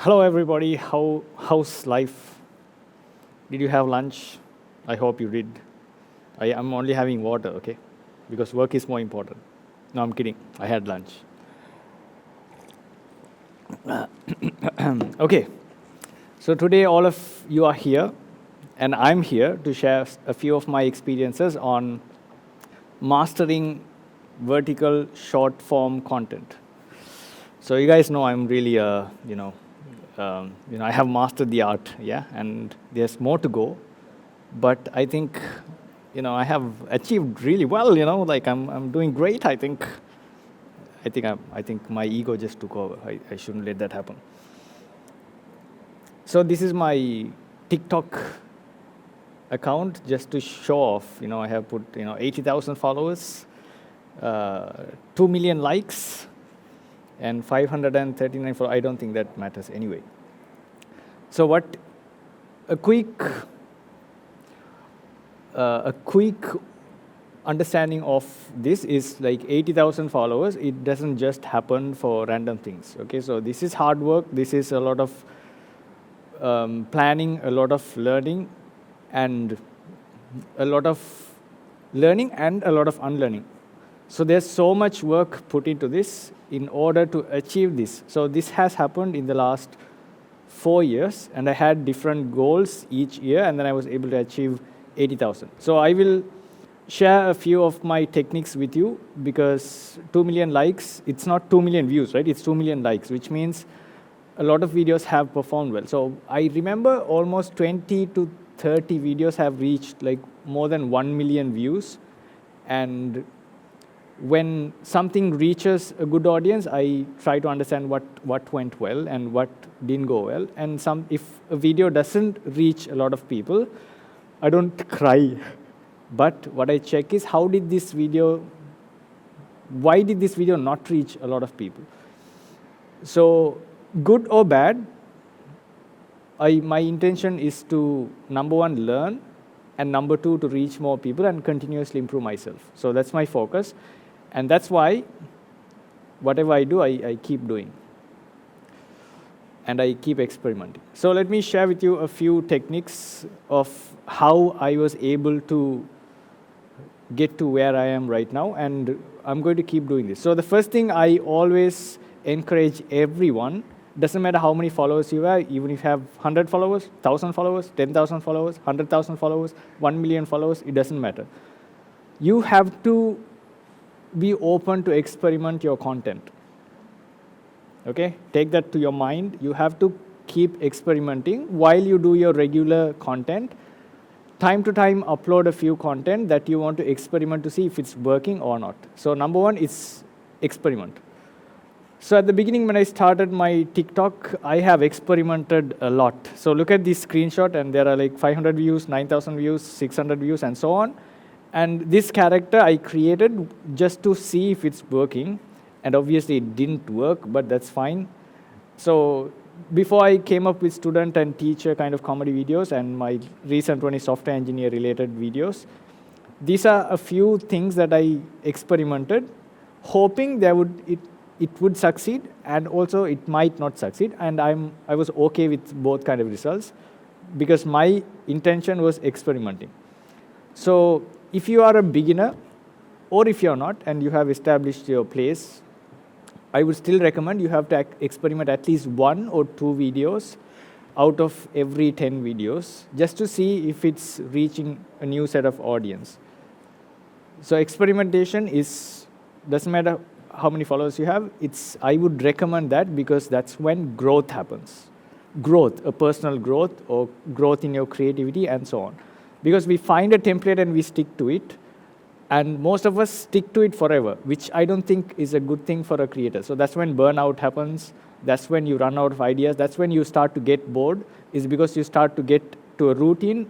Hello, everybody. How's life? Did you have lunch? I hope you did. I am only having water, okay? Because work is more important. No, I'm kidding. I had lunch. Okay. So today, all of you are here, and I'm here to share a few of my experiences on mastering vertical short form content. So you guys know I'm really, I have mastered the art, yeah, and there's more to go. But I think, I have achieved really well. Like I'm doing great. I think my ego just took over. I shouldn't let that happen. So this is my TikTok account just to show off. I have put 80,000 followers, 2 million likes, and 539 followers. I don't think that matters anyway. So a quick understanding of this is like 80,000 followers. It doesn't just happen for random things. Okay, so this is hard work. This is a lot of planning, a lot of learning, and a lot of unlearning. So there's so much work put into this in order to achieve this. So this has happened in the last 4 years, and I had different goals each year, and then I was able to achieve 80,000. So I will share a few of my techniques with you, because 2 million likes, it's not 2 million views, right? It's 2 million likes, which means a lot of videos have performed well. So I remember almost 20 to 30 videos have reached like more than 1 million views. And when something reaches a good audience, I try to understand what went well and what didn't go well. And if a video doesn't reach a lot of people, I don't cry. But what I check is why did this video not reach a lot of people? So good or bad, my intention is to, number one, learn, and number two, to reach more people and continuously improve myself. So that's my focus. And that's why whatever I do, I keep doing. And I keep experimenting. So let me share with you a few techniques of how I was able to get to where I am right now. And I'm going to keep doing this. So the first thing I always encourage everyone, doesn't matter how many followers you have, even if you have 100 followers, 1,000 followers, 10,000 followers, 100,000 followers, 1 million followers, it doesn't matter. You have to be open to experiment your content. Okay? Take that to your mind. You have to keep experimenting while you do your regular content. Time to time, upload a few content that you want to experiment to see if it's working or not. So number one is experiment. So at the beginning, when I started my TikTok, I have experimented a lot. So look at this screenshot, and there are like 500 views, 9,000 views, 600 views, and so on. And this character I created just to see if it's working. And obviously it didn't work, but that's fine. So before I came up with student and teacher kind of comedy videos, and my recent one is software engineer related videos, these are a few things that I experimented, hoping it would succeed, and also it might not succeed. And I was okay with both kind of results, because my intention was experimenting. So if you are a beginner, or if you're not, and you have established your place, I would still recommend you have to experiment at least 1 or 2 videos out of every 10 videos, just to see if it's reaching a new set of audience. So experimentation doesn't matter how many followers you have. I would recommend that, because that's when growth happens. Growth, a personal growth, or growth in your creativity, and so on. Because we find a template and we stick to it. And most of us stick to it forever, which I don't think is a good thing for a creator. So that's when burnout happens. That's when you run out of ideas. That's when you start to get bored, is because you start to get to a routine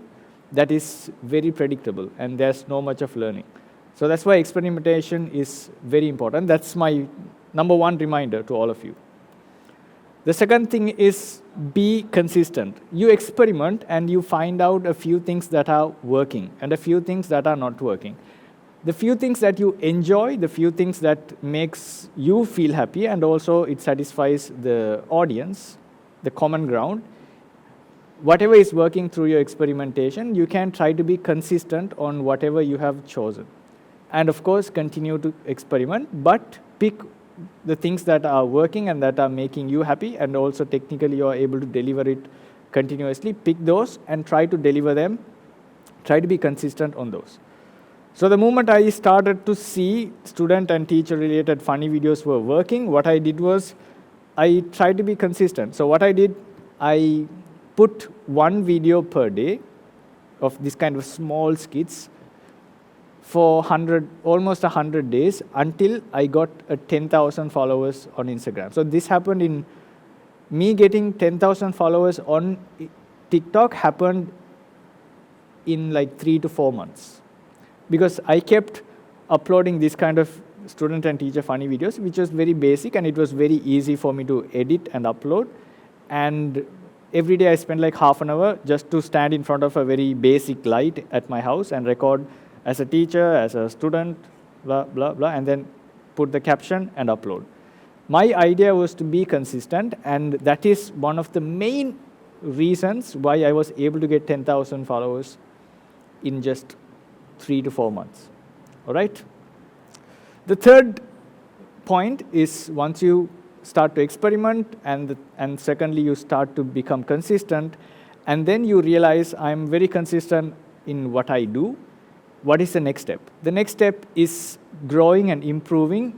that is very predictable, and there's no much of learning. So that's why experimentation is very important. That's my number one reminder to all of you. The second thing is be consistent. You experiment and you find out a few things that are working and a few things that are not working. The few things that you enjoy, the few things that makes you feel happy, and also it satisfies the audience, the common ground. Whatever is working through your experimentation, you can try to be consistent on whatever you have chosen. And of course, continue to experiment, but pick the things that are working and that are making you happy, and also technically you are able to deliver it continuously. Pick those and try to deliver them. Try to be consistent on those. So the moment I started to see student and teacher related funny videos were working, what I did was I tried to be consistent. So what I did, I put one video per day of this kind of small skits for almost 100 days until I got 10,000 followers on Instagram. So this happened in me getting 10,000 followers on TikTok happened in like 3 to 4 months. Because I kept uploading this kind of student and teacher funny videos, which was very basic, and it was very easy for me to edit and upload. And every day I spent like half an hour just to stand in front of a very basic light at my house and record as a teacher, as a student, blah, blah, blah, and then put the caption and upload. My idea was to be consistent, and that is one of the main reasons why I was able to get 10,000 followers in just 3 to 4 months. All right? The third point is once you start to experiment, and secondly, you start to become consistent, and then you realize I'm very consistent in what I do. What is the next step? The next step is growing and improving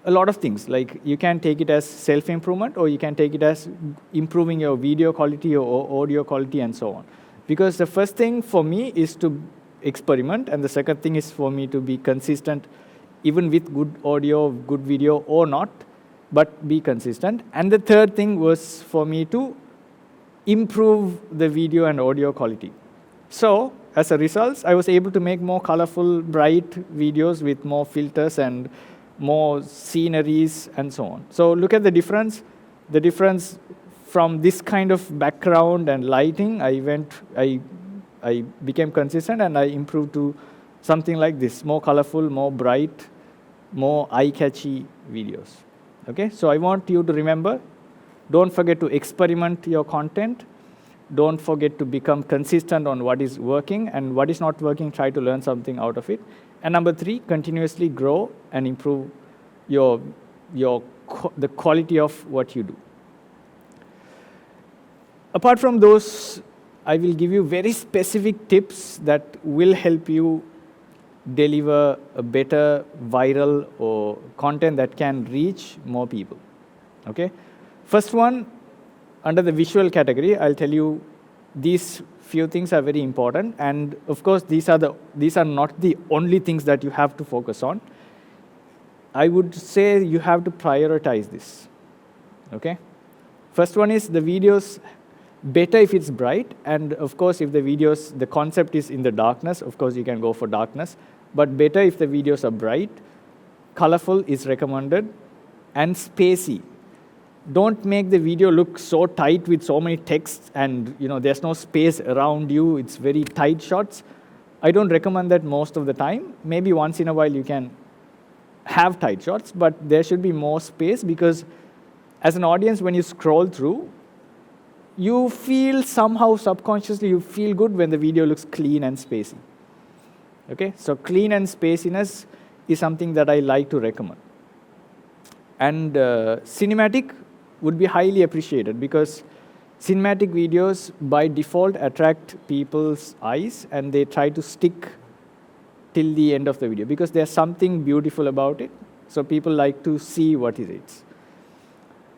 a lot of things. Like you can take it as self-improvement, or you can take it as improving your video quality or audio quality and so on. Because the first thing for me is to experiment, and the second thing is for me to be consistent, even with good audio, good video or not, but be consistent. And the third thing was for me to improve the video and audio quality. So as a result, I was able to make more colorful, bright videos with more filters and more sceneries and so on. So look at the difference. The difference from this kind of background and lighting, I became consistent and I improved to something like this, more colorful, more bright, more eye-catchy videos. Okay, so I want you to remember, don't forget to experiment your content. Don't forget to become consistent on what is working, and what is not working, try to learn something out of it. And number 3, continuously grow and improve the quality of what you do. Apart from those, I will give you very specific tips that will help you deliver a better viral or content that can reach more people. Okay? First one, under the visual category, I'll tell you these few things are very important, and of course these are not the only things that you have to focus on. I would say you have to prioritize this. Okay? First one is the videos better if it's bright, and of course if the concept is in the darkness, of course you can go for darkness, but better if the videos are bright. Colorful is recommended, and spacey. Don't make the video look so tight with so many texts and there's no space around you. It's very tight shots. I don't recommend that most of the time. Maybe once in a while you can have tight shots, but there should be more space, because as an audience, when you scroll through, you feel somehow subconsciously, you feel good when the video looks clean and spacey. Okay, so clean and spaciness is something that I like to recommend. And cinematic would be highly appreciated, because cinematic videos by default attract people's eyes, and they try to stick till the end of the video because there's something beautiful about it. So people like to see what it is.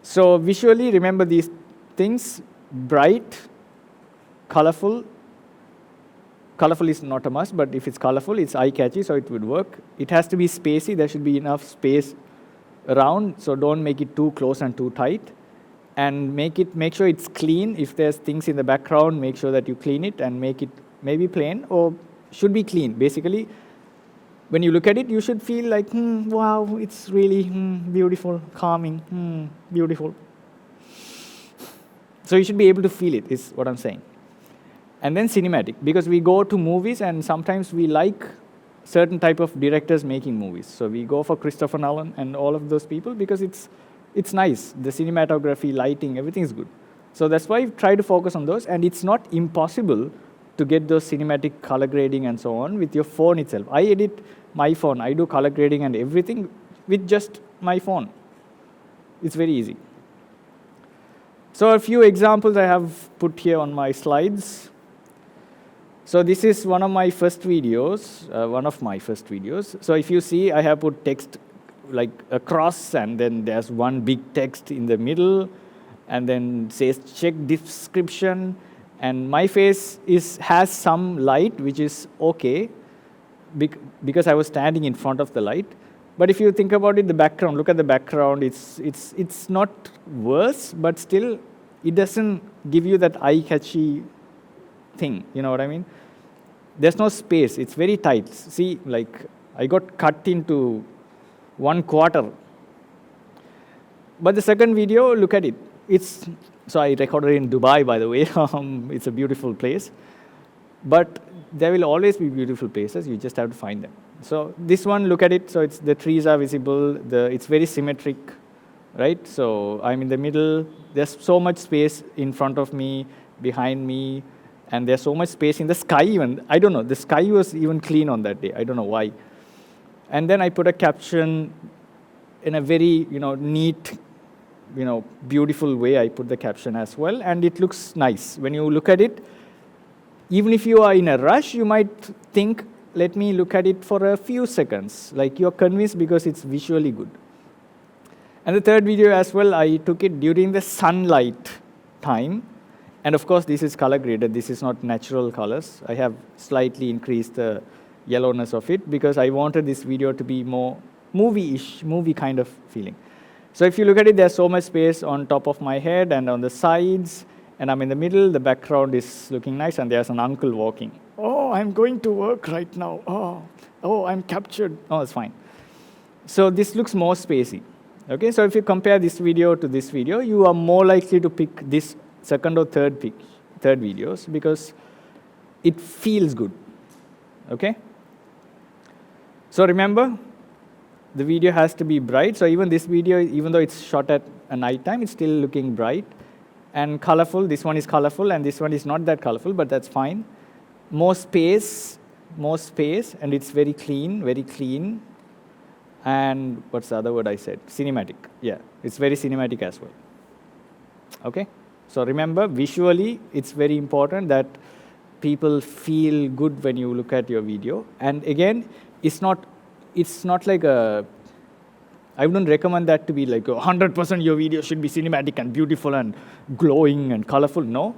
So visually, remember these things: bright, colorful. Colorful is not a must, but if it's colorful, it's eye-catchy, so it would work. It has to be spacey. There should be enough space around, so don't make it too close and too tight. And make sure it's clean. If there's things in the background, make sure that you clean it and make it maybe plain, or should be clean. Basically, when you look at it, you should feel like, wow, it's really beautiful, calming, beautiful. So you should be able to feel it, is what I'm saying. And then cinematic, because we go to movies and sometimes we like certain type of directors making movies. So we go for Christopher Nolan and all of those people because it's it's nice. The cinematography, lighting, everything is good. So that's why I try to focus on those, and it's not impossible to get those cinematic color grading and so on with your phone itself. I edit my phone. I do color grading and everything with just my phone. It's very easy. So a few examples I have put here on my slides. So this is one of my first videos. So if you see, I have put text like across, and then there's one big text in the middle, and then says check description. And my face has some light, which is okay, because I was standing in front of the light. But if you think about it, the background, look at the background, it's not worse, but still, it doesn't give you that eye-catchy thing, you know what I mean? There's no space, it's very tight. See, like, I got cut into 1/4. But the second video, look at it. So I recorded in Dubai, by the way. It's a beautiful place. But there will always be beautiful places. You just have to find them. So this one, look at it. So the trees are visible. It's very symmetric, right? So I'm in the middle. There's so much space in front of me, behind me, and there's so much space in the sky even. I don't know. The sky was even clean on that day. I don't know why. And then I put a caption in a very, neat, beautiful way. I put the caption as well, and it looks nice. When you look at it, even if you are in a rush, you might think, let me look at it for a few seconds. Like, you're convinced because it's visually good. And the third video as well, I took it during the sunlight time. And of course, this is color graded. This is not natural colors. I have slightly increased the yellowness of it because I wanted this video to be more movie-ish, movie kind of feeling. So if you look at it, there's so much space on top of my head and on the sides, and I'm in the middle. The background is looking nice, and there's an uncle walking. Oh, I'm going to work right now. Oh, I'm captured. Oh, it's fine. So this looks more spacey. Okay, so if you compare this video to this video, you are more likely to pick this second or third videos because it feels good. Okay? So remember, the video has to be bright. So even this video, even though it's shot at a night time, it's still looking bright and colorful. This one is colorful, and this one is not that colorful, but that's fine. More space, and it's very clean. And what's the other word I said? Cinematic. Yeah, it's very cinematic as well. Okay? So remember, visually, it's very important that people feel good when you look at your video. And again, it's not like I wouldn't recommend that to be like 100% your video should be cinematic and beautiful and glowing and colorful. No,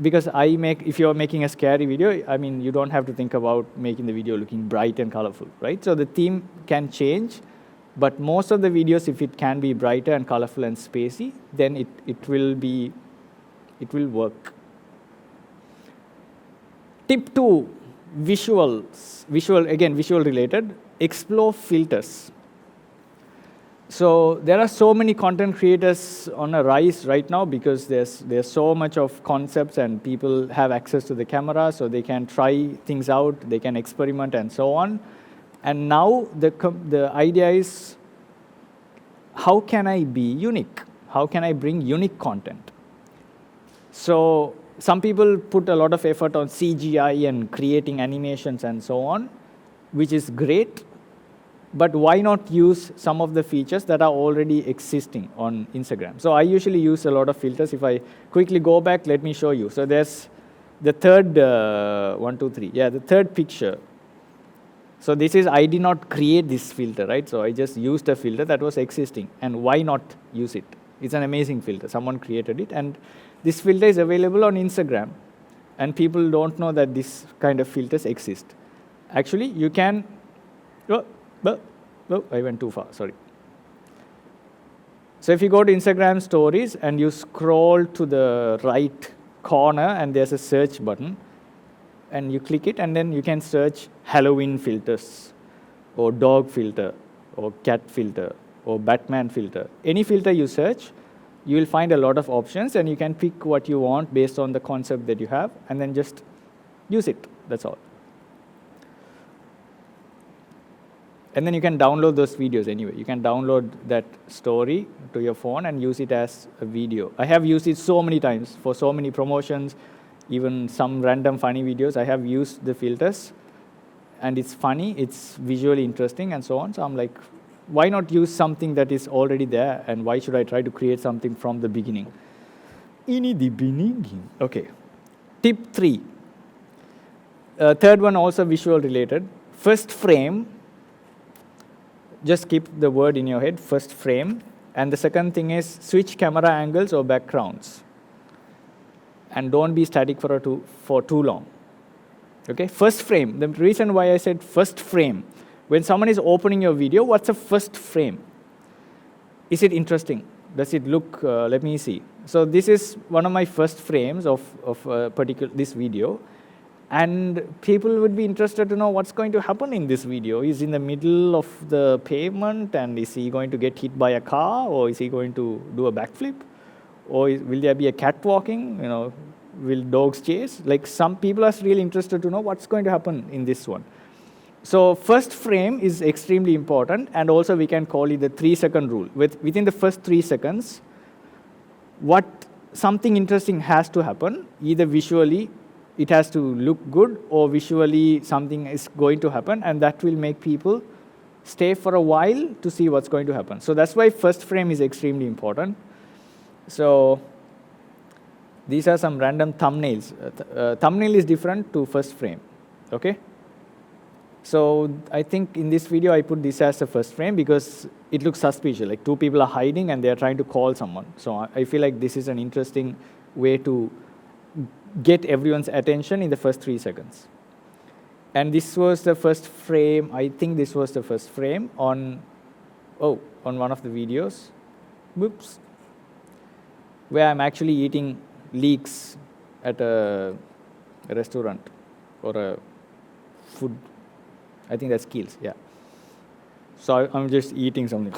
because if you're making a scary video, I mean, you don't have to think about making the video looking bright and colorful, right? So the theme can change, but most of the videos, if it can be brighter and colorful and spacey, then it will work. Tip 2, visual related, explore filters. So there are so many content creators on a rise right now because there's so much of concepts and people have access to the camera, so they can try things out, they can experiment and so on. And now the idea is, how can I be unique? How can I bring unique content? So some people put a lot of effort on CGI and creating animations and so on, which is great. But why not use some of the features that are already existing on Instagram? So I usually use a lot of filters. If I quickly go back, let me show you. So there's the third, the third picture. So I did not create this filter, right? So I just used a filter that was existing. And why not use it? It's an amazing filter. Someone created it. And this filter is available on Instagram. And people don't know that this kind of filters exist. Actually, you can... I went too far, sorry. So if you go to Instagram stories and you scroll to the right corner and there's a search button, and you click it, and then you can search Halloween filters, or dog filter, or cat filter, or Batman filter. Any filter you search, you will find a lot of options, and you can pick what you want based on the concept that you have, and then just use it. That's all. And then you can download those videos anyway. You can download that story to your phone and use it as a video. I have used it so many times for so many promotions, even some random funny videos. I have used the filters, and it's funny, it's visually interesting, and so on. So I'm like, why not use something that is already there, and why should I try to create something from the beginning? In the beginning. Okay. Tip 3. Third one also visual related. First frame. Just keep the word in your head, first frame. And the second thing is switch camera angles or backgrounds. And don't be static for too long. Okay, first frame. The reason why I said first frame, when someone is opening your video, what's a first frame? Is it interesting? Does it look, let me see. So this is one of my first frames of this video. And people would be interested to know what's going to happen in this video. He's in the middle of the pavement, and is he going to get hit by a car, or is he going to do a backflip? Or will there be a cat walking? Will dogs chase? Like, some people are really interested to know what's going to happen in this one. So first frame is extremely important, and also we can call it the 3-second rule. Within the first 3 seconds, something interesting has to happen, either visually, it has to look good, or visually something is going to happen, and that will make people stay for a while to see what's going to happen. So that's why first frame is extremely important. So these are some random thumbnails. Thumbnail is different to first frame, okay? So I think in this video I put this as the first frame because it looks suspicious, like 2 people are hiding and they are trying to call someone. So I feel like this is an interesting way to get everyone's attention in the first 3 seconds. And this was the first frame, I think this was the first frame on one of the videos, whoops, where I'm actually eating leeks at a restaurant or a food, I think that's Keels, yeah. So I'm just eating something,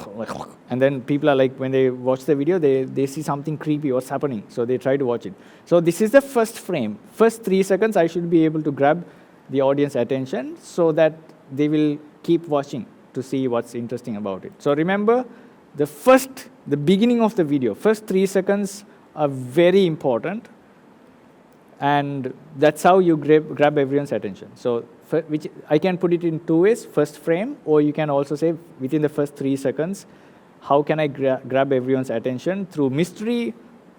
and then people are like, when they watch the video, they see something creepy, what's happening? So they try to watch it. So this is the first frame. First 3 seconds, I should be able to grab the audience attention so that they will keep watching to see what's interesting about it. So remember, the beginning of the video, first 3 seconds are very important, and that's how you grab everyone's attention. So which I can put it in 2 ways, first frame, or you can also say within the first 3 seconds, how can I grab everyone's attention through mystery,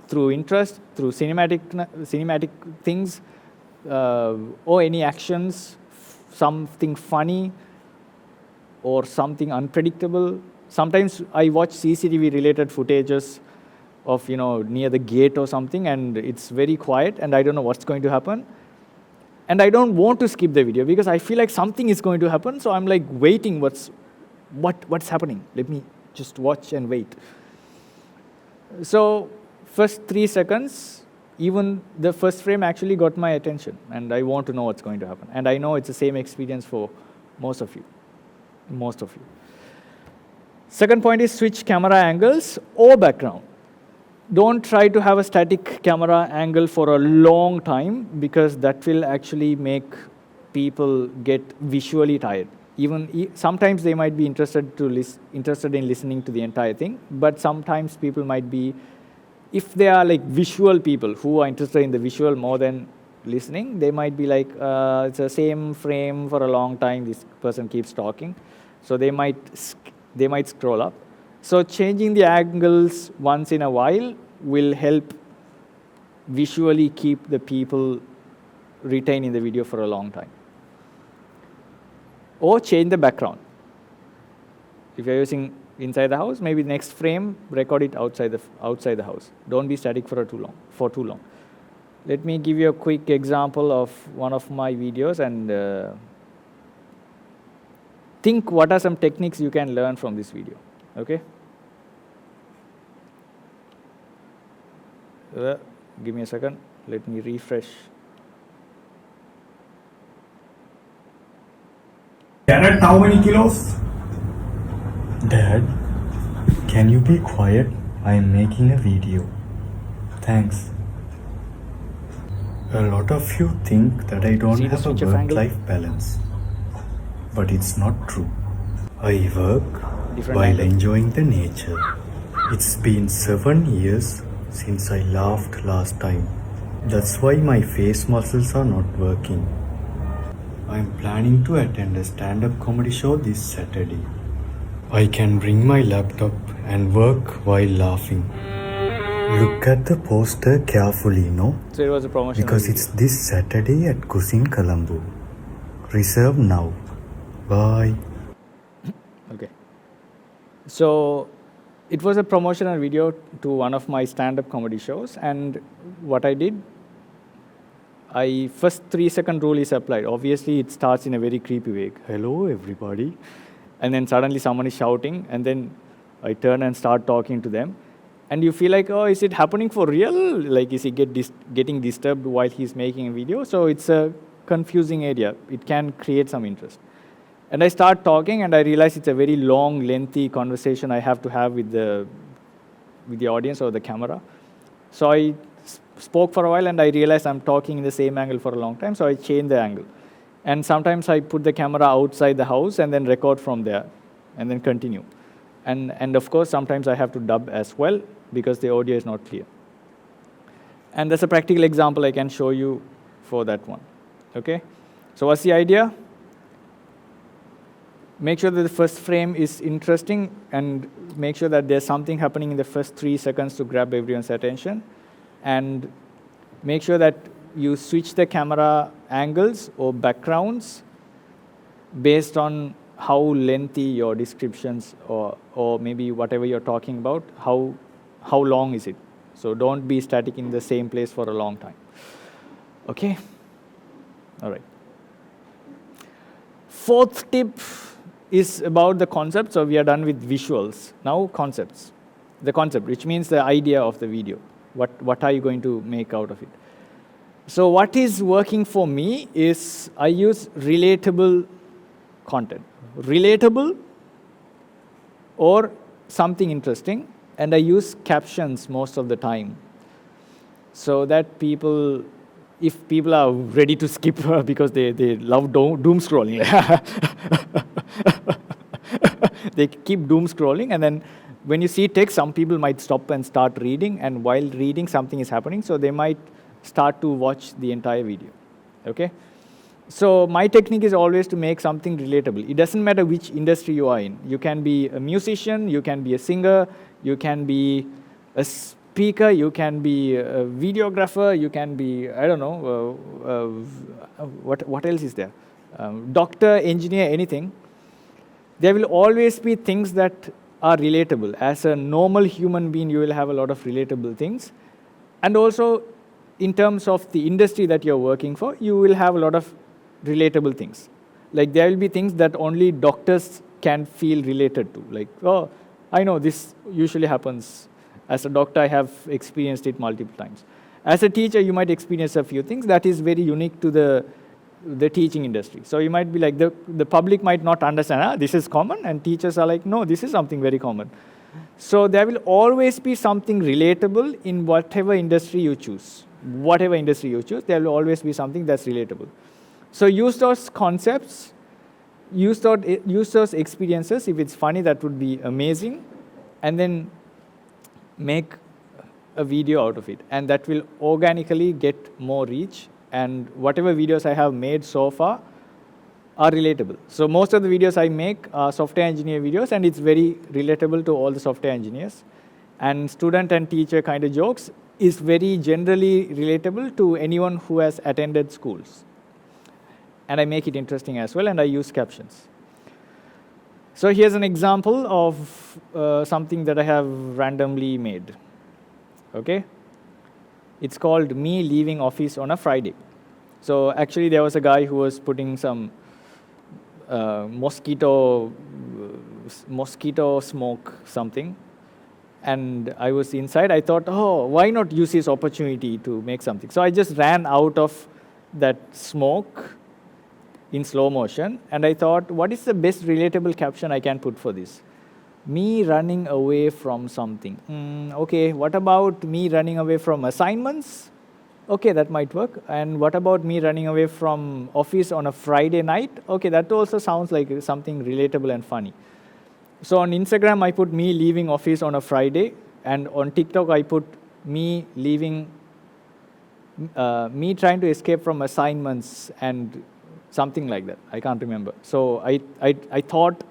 through interest, through cinematic things, or any actions, something funny, or something unpredictable. Sometimes I watch CCTV related footages of, near the gate or something, and it's very quiet, and I don't know what's going to happen. And I don't want to skip the video because I feel like something is going to happen, so I'm like waiting, what's happening? Let me just watch and wait. So first 3 seconds, even the first frame actually got my attention, and I want to know what's going to happen. And I know it's the same experience for most of you. Second point is switch camera angles or background. Don't try to have a static camera angle for a long time, because that will actually make people get visually tired. Sometimes they might be interested in listening to the entire thing, but sometimes people might be, if they are like visual people who are interested in the visual more than listening, they might be like, it's the same frame for a long time, this person keeps talking. So they might scroll up. So changing the angles once in a while will help visually keep the people retained in the video for a long time. Or change the background. If you're using inside the house, maybe next frame, record it outside the house. Don't be static for too long. Let me give you a quick example of one of my videos, and think what are some techniques you can learn from this video, okay? Give me a second, let me refresh. Carrot, how many kilos? Dad, can you be quiet? I am making a video. Thanks. A lot of you think that I don't have a work-life balance, but it's not true. I work Different while angle. enjoying the nature. It's been 7 years since I laughed last time. That's why my face muscles are not working. I'm planning to attend a stand-up comedy show this Saturday. I can bring my laptop and work while laughing. Look at the poster carefully, no? So it was a promotional Because video. it's this Saturday at Kusin Colombo. Reserve now. Bye. Okay. So it was a promotional video to one of my stand-up comedy shows, and what I did, first 3-second rule is applied. Obviously, it starts in a very creepy way. Hello, everybody. And then suddenly someone is shouting, and then I turn and start talking to them. And you feel like, oh, is it happening for real? Like, is he getting disturbed while he's making a video? So it's a confusing area. It can create some interest. And I start talking, and I realize it's a very long, lengthy conversation I have to have with the audience or the camera. So I spoke for a while, and I realized I'm talking in the same angle for a long time, so I change the angle. And sometimes I put the camera outside the house and then record from there, and then continue. And of course, sometimes I have to dub as well, because the audio is not clear. And that's a practical example I can show you for that one. Okay? So what's the idea? Make sure that the first frame is interesting, and make sure that there's something happening in the first 3 seconds to grab everyone's attention. And make sure that you switch the camera angles or backgrounds based on how lengthy your descriptions or maybe whatever you're talking about, how long is it. So don't be static in the same place for a long time. Okay? All right. Fourth tip is about the concept. So we are done with visuals. Now concepts. The concept, which means the idea of the video. What are you going to make out of it? So what is working for me is I use relatable content. Relatable or something interesting, and I use captions most of the time, so that if people are ready to skip because they love doom scrolling, they keep doom scrolling, and then when you see text, some people might stop and start reading, and while reading, something is happening, so they might start to watch the entire video. Okay? So my technique is always to make something relatable. It doesn't matter which industry you are in. You can be a musician, you can be a singer, you can be a speaker, you can be a videographer, you can be, I don't know, what else is there? Doctor, engineer, anything. There will always be things that are relatable. As a normal human being, you will have a lot of relatable things. And also, in terms of the industry that you're working for, you will have a lot of relatable things. Like there will be things that only doctors can feel related to. Like, oh, I know this usually happens. As a doctor, I have experienced it multiple times. As a teacher, you might experience a few things that is very unique to the teaching industry. So you might be like, the public might not understand, this is common, and teachers are like, no, this is something very common. So there will always be something relatable in whatever industry you choose. Whatever industry you choose, there will always be something that's relatable. So use those concepts, use those experiences. If it's funny, that would be amazing. And then make a video out of it. And that will organically get more reach. And whatever videos I have made so far are relatable. So most of the videos I make are software engineer videos, and it's very relatable to all the software engineers. And student and teacher kind of jokes is very generally relatable to anyone who has attended schools. And I make it interesting as well, and I use captions. So here's an example of something that I have randomly made. Okay? It's called Me Leaving Office on a Friday. So actually there was a guy who was putting some mosquito smoke something, and I was inside. I thought, oh, why not use this opportunity to make something? So I just ran out of that smoke in slow motion, and I thought, what is the best relatable caption I can put for this? Me running away from something. Okay, what about me running away from assignments? Okay, that might work. And what about me running away from office on a Friday night? Okay, that also sounds like something relatable and funny. So on Instagram, I put me leaving office on a Friday, and on TikTok, I put me leaving, me trying to escape from assignments and something like that. I can't remember. So I thought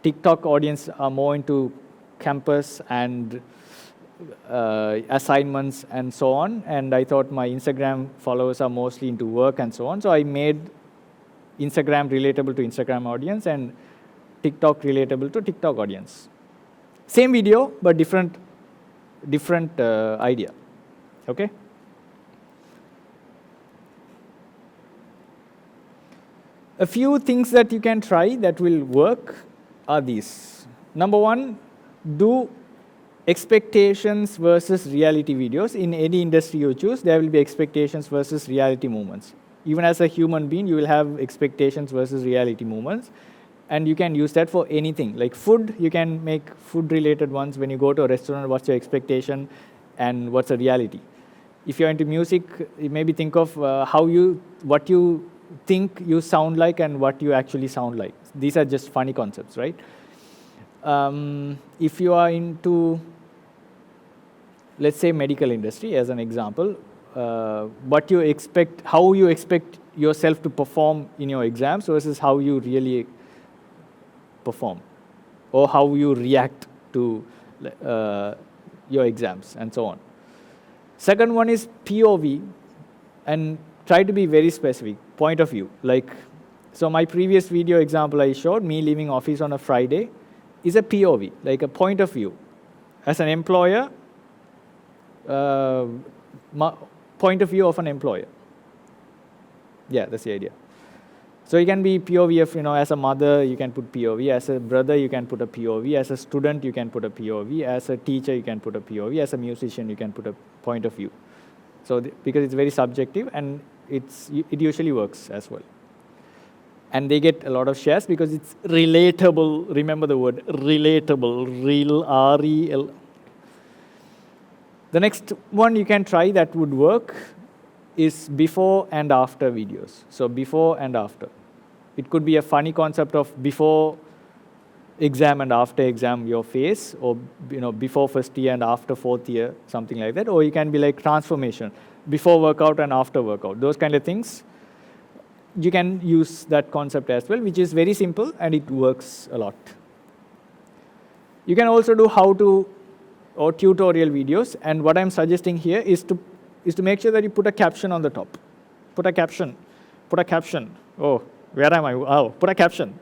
TikTok audience are more into campus and assignments and so on, and I thought my Instagram followers are mostly into work and so on. So I made Instagram relatable to Instagram audience and TikTok relatable to TikTok audience. Same video, but different idea. Okay. A few things that you can try that will work are these. Number one, do expectations versus reality videos. In any industry you choose, there will be expectations versus reality movements. Even as a human being, you will have expectations versus reality movements. And you can use that for anything. Like food, you can make food-related ones. When you go to a restaurant, what's your expectation and what's the reality? If you're into music, you maybe think of what you think you sound like and what you actually sound like. These are just funny concepts, right? If you are into, let's say, medical industry as an example, what you expect, how you expect yourself to perform in your exams versus how you really perform, or how you react to your exams and so on. Second one is POV, and try to be very specific, point of view. Like, so my previous video example I showed, me leaving office on a Friday, is a POV, like a point of view. As an employer, point of view of an employer. Yeah, that's the idea. So you can be POV of, as a mother, you can put POV. As a brother, you can put a POV. As a student, you can put a POV. As a teacher, you can put a POV. As a musician, you can put a point of view. So because it's very subjective, and it usually works as well. And they get a lot of shares because it's relatable. Remember the word relatable, real, R-E-L. The next one you can try that would work is before and after videos. So before and after. It could be a funny concept of before exam and after exam your face, or before first year and after fourth year, something like that. Or you can be like transformation, before workout and after workout. Those kind of things. You can use that concept as well, which is very simple and it works a lot. You can also do how-to or tutorial videos, and what I'm suggesting here is to make sure that you put a caption on the top. Put a caption. Oh, where am I? Oh, put a caption.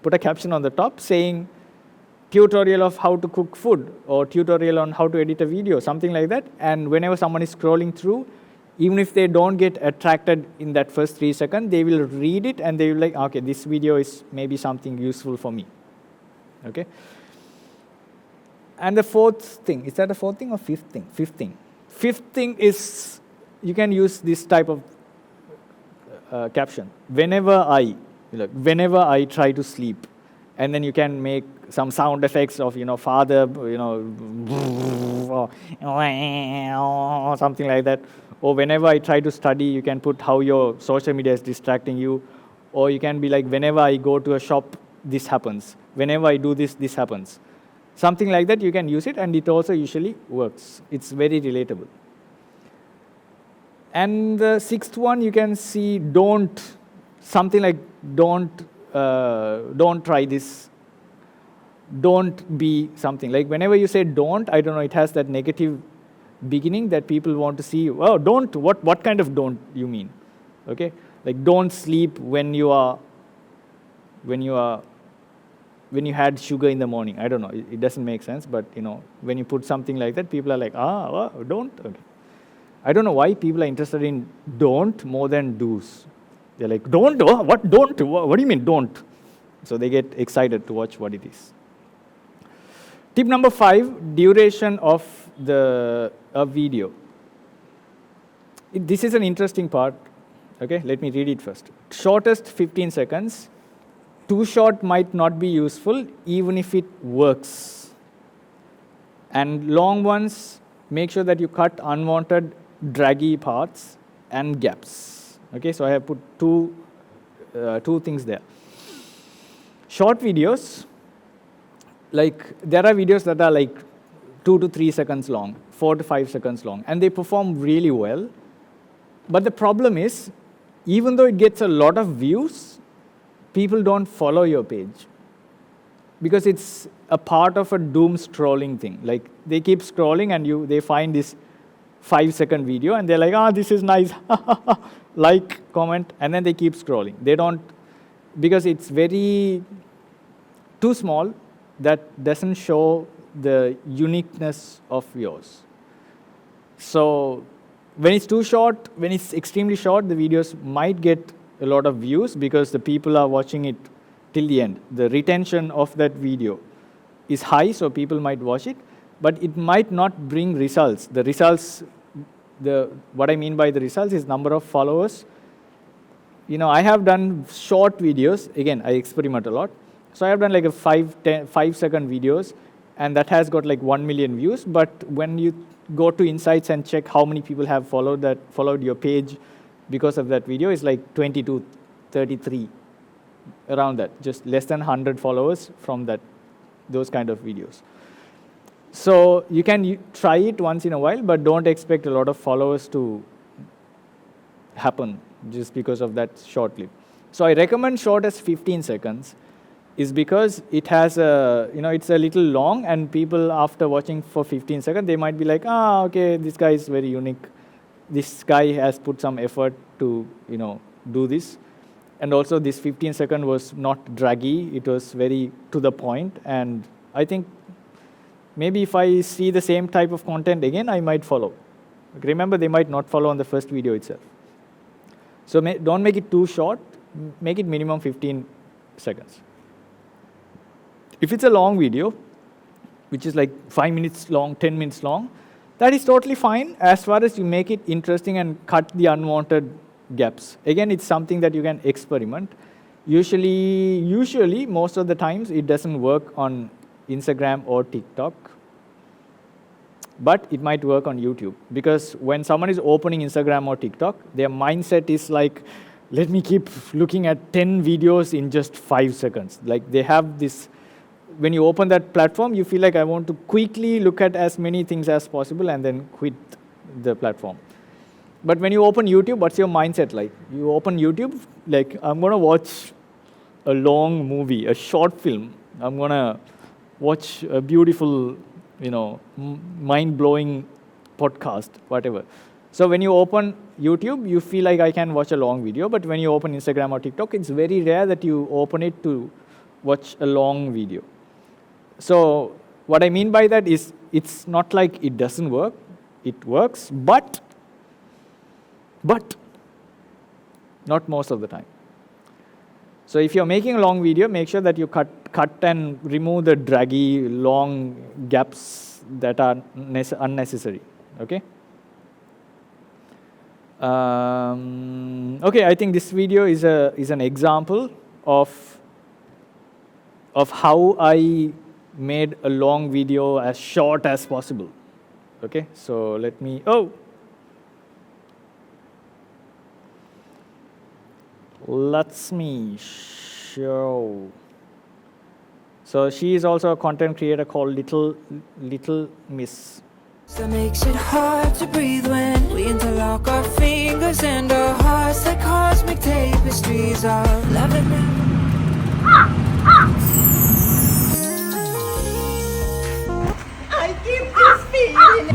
Put a caption on the top saying tutorial of how to cook food, or tutorial on how to edit a video, something like that. And whenever someone is scrolling through, even if they don't get attracted in that first 3 seconds, they will read it and they will like, okay, this video is maybe something useful for me. Okay. And the fourth thing, is that the fourth thing or fifth thing? Fifth thing is you can use this type of caption. Whenever I try to sleep, and then you can make some sound effects of father, or something like that. Or whenever I try to study, you can put how your social media is distracting you. Or you can be like, whenever I go to a shop, this happens. Whenever I do this, this happens. Something like that, you can use it, and it also usually works. It's very relatable. And the sixth one, you can see something like don't try this. Don't be something. Like whenever you say don't, I don't know, it has that negative beginning that people want to see. Oh, don't, what kind of don't you mean? Okay? Like don't sleep when you had sugar in the morning. I don't know, it doesn't make sense, but when you put something like that, people are like, don't. Okay. I don't know why people are interested in don't more than do's. They're like, don't? What don't? What do you mean don't? So they get excited to watch what it is. Tip number 5, duration of the video. This is an interesting part. Okay, let me read it first. Shortest 15 seconds. Too short might not be useful even if it works. And long ones, make sure that you cut unwanted draggy parts and gaps. Okay, so I have put two things there. Short videos, like there are videos that are like 2 to 3 seconds long, 4 to 5 seconds long, and they perform really well. But the problem is, even though it gets a lot of views, people don't follow your page because it's a part of a doom scrolling thing. Like they keep scrolling and they find this 5-second video and they're like, this is nice, like, comment, and then they keep scrolling. They don't, because it's very too small, that doesn't show the uniqueness of yours. So when it's too short, when it's extremely short, the videos might get a lot of views because the people are watching it till the end. The retention of that video is high, so people might watch it, but it might not bring results. The results, what I mean by the results is number of followers. I have done short videos. Again, I experiment a lot. So I have done like a 5-second videos, and that has got like 1 million views. But when you go to insights and check how many people have followed your page because of that video, it's like 22, 33, around that. Just less than 100 followers from those kind of videos. So you can try it once in a while, but don't expect a lot of followers to happen just because of that short clip. So I recommend short as 15 seconds. Is because it has it's a little long, and people after watching for 15 seconds, they might be like, okay, this guy is very unique. This guy has put some effort to, do this. And also this 15-second was not draggy. It was very to the point. And I think maybe if I see the same type of content again, I might follow. Remember, they might not follow on the first video itself. So don't make it too short. Make it minimum 15 seconds. If it's a long video, which is like 5 minutes long, 10 minutes long, that is totally fine as far as you make it interesting and cut the unwanted gaps. Again, it's something that you can experiment. Usually, most of the times, it doesn't work on Instagram or TikTok, but it might work on YouTube. Because when someone is opening Instagram or TikTok, their mindset is like, let me keep looking at 10 videos in just 5 seconds. Like they have this. When you open that platform, you feel like I want to quickly look at as many things as possible and then quit the platform. But when you open YouTube, what's your mindset like? You open YouTube, like, I'm going to watch a long movie, a short film. I'm going to watch a beautiful, mind-blowing podcast, whatever. So when you open YouTube, you feel like I can watch a long video. But when you open Instagram or TikTok, it's very rare that you open it to watch a long video. So what I mean by that is it's not like it doesn't work. It works, but not most of the time. So if you're making a long video, make sure that you cut and remove the draggy, long gaps that are unnecessary. Okay? Okay, I think this video is an example of how I made a long video as short as possible. Okay, so let me, let me show. So she is also a content creator called Little Miss. That makes it hard to breathe when we interlock our fingers and our hearts like cosmic tapestries of love and I keep this feeling.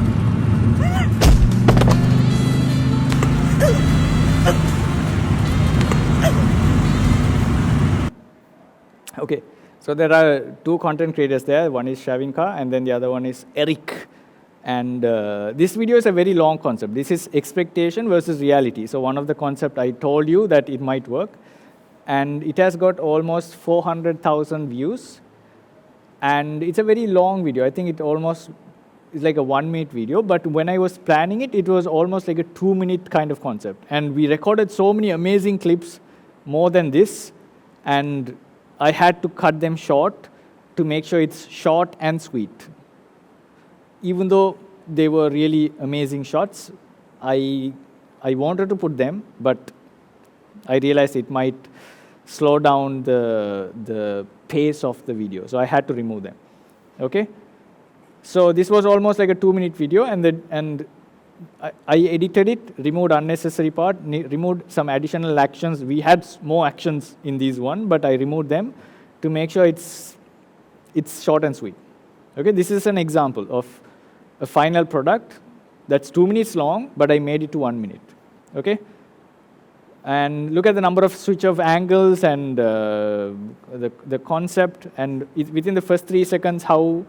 Okay, so there are two content creators there. One is Shavinka, and then the other one is Eric. And this video is a very long concept. This is expectation versus reality. So one of the concepts I told you that it might work. And it has got almost 400,000 views. And it's a very long video. I think it almost is like a 1-minute video. But when I was planning it, it was almost like a 2-minute kind of concept. And we recorded so many amazing clips, more than this. And I had to cut them short to make sure it's short and sweet. Even though they were really amazing shots, I wanted to put them, but I realized it might slow down the pace of the video, so I had to remove them. Okay, so this was almost like a 2-minute video, and I edited it, removed unnecessary part, removed some additional actions. We had more actions in these one, but I removed them to make sure it's short and sweet. Okay, this is an example of a final product that's 2 minutes long, but I made it to 1 minute. Okay, and look at the number of switch of angles and the concept, and within the first 3 seconds, how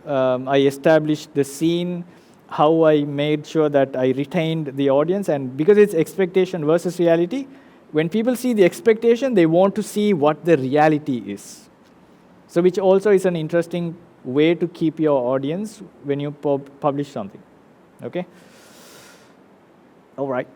I established the scene, how I made sure that I retained the audience, and because it's expectation versus reality, when people see the expectation, they want to see what the reality is. So which also is an interesting way to keep your audience when you publish something. Okay? All right.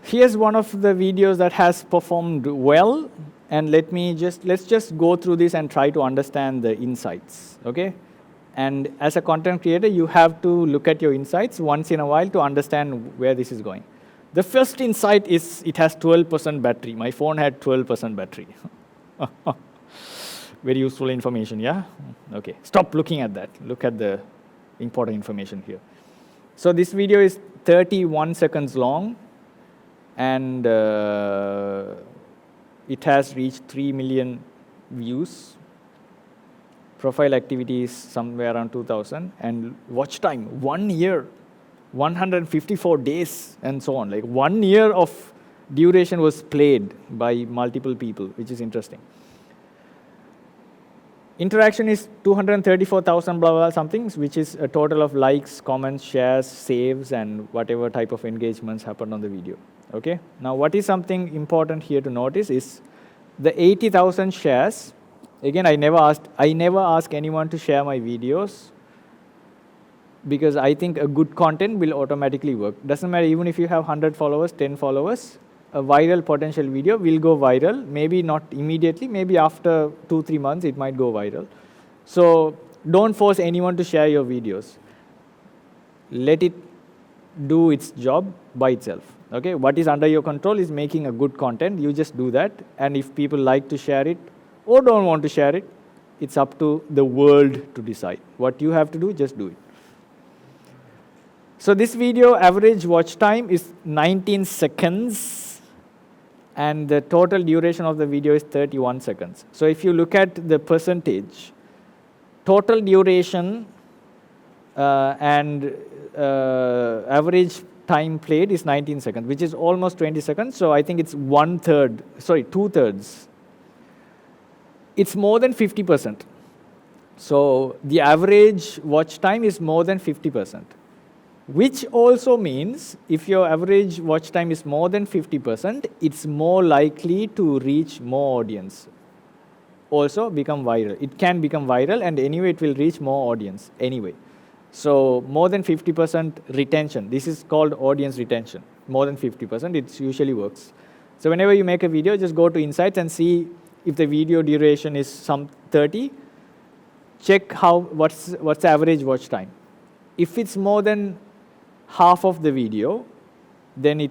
Here's one of the videos that has performed well, and let's just go through this and try to understand the insights, okay? And as a content creator, you have to look at your insights once in a while to understand where this is going. The first insight is it has 12% battery. My phone had 12% battery. Very useful information, yeah? Okay, stop looking at that. Look at the important information here. So this video is 31 seconds long, and it has reached 3 million views. Profile activity is somewhere around 2,000, and watch time 1 year, 154 days, and so on. Like 1 year of duration was played by multiple people, which is interesting. Interaction is 234,000 blah blah something, which is a total of likes, comments, shares, saves, and whatever type of engagements happened on the video. Okay. Now, what is something important here to notice is the 80,000 shares. Again, I never ask anyone to share my videos, because I think a good content will automatically work. Doesn't matter even if you have 100 followers, 10 followers, a viral potential video will go viral. Maybe not immediately, maybe after 2-3 months it might go viral. So don't force anyone to share your videos. Let it do its job by itself. Okay, what is under your control is making a good content. You just do that, and if people like to share it or don't want to share it, it's up to the world to decide. What you have to do, just do it. So this video average watch time is 19 seconds, and the total duration of the video is 31 seconds. So if you look at the percentage, total duration and average time played is 19 seconds, which is almost 20 seconds. So I think it's 2/3. It's more than 50%. So the average watch time is more than 50%, which also means if your average watch time is more than 50%, it's more likely to reach more audience. Also become viral. It can become viral, and anyway it will reach more audience anyway. So more than 50% retention. This is called audience retention. More than 50%, it usually works. So whenever you make a video, just go to Insights and see if the video duration is some 30. Check what's the average watch time. If it's more than half of the video, then